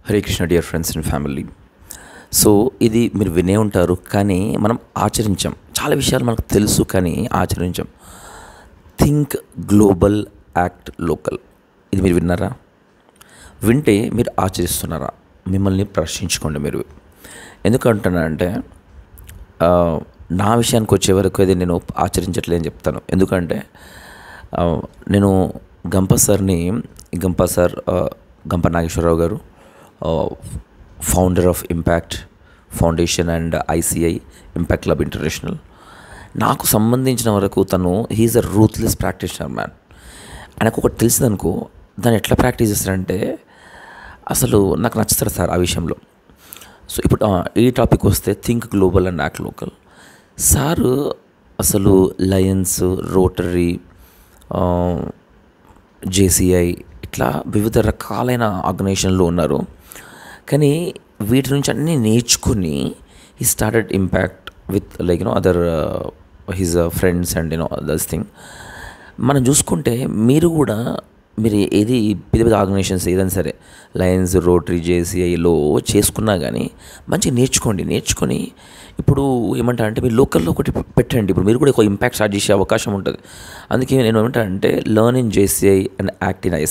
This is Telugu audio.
Hare Krishna dear friends and family. So ఇది మీరు వినే ఉంటారు, కానీ మనం ఆచరించాం. చాలా విషయాలు మనకు తెలుసు కానీ ఆచరించాం. Think global, act local. ఇది మీరు విన్నారా? వింటే మీరు ఆచరిస్తున్నారా? మిమ్మల్ని ప్రశ్నించుకోండి మీరు. ఎందుకంటున్నానంటే నా విషయానికి వచ్చే వరకు అది నేను ఆచరించట్లేదని చెప్తాను. ఎందుకంటే నేను గంప సార్ గంప నాగేశ్వరరావు గారు, founder of impact foundation and ICI impact club international. నాకు సంబంధించిన వరకు తను హీఈస్ అ రూత్లెస్ ప్రాక్టీషనర్ మ్యాన్. ఆయనకు ఒకటి తెలిసిందనుకో, దాన్ని ఎట్లా ప్రాక్టీస్ చేస్తారంటే అసలు నాకు నచ్చుతారు సార్ ఆ విషయంలో. సో ఇప్పుడు ఈ టాపిక్ వస్తే think global and act local. Sir అసలు లయన్స్, రోటరీ, JCI ఇట్లా వివిధ రకాలైన ఆర్గనైజేషన్లు ఉన్నారు. కానీ వీటి నుంచి అన్నీ నేర్చుకుని he started impact with other his friends and this thing. మనం చూసుకుంటే మీరు ఏది పెద్ద పెద్ద ఆర్గనైజేషన్స్ ఏదైనా సరే, లయన్స్, రోటరీ, JCIలో చేసుకున్నా కానీ మంచిగా నేర్చుకొని ఇప్పుడు ఏమంటారంటే మీరు లోకల్లో ఒకటి పెట్టండి. ఇప్పుడు మీరు కూడా ఒక ఇంపాక్ట్ స్టార్ట్ చేసే అవకాశం ఉంటుంది. అందుకే నేను ఏమంటానంటే learn in JCI and act in ICI.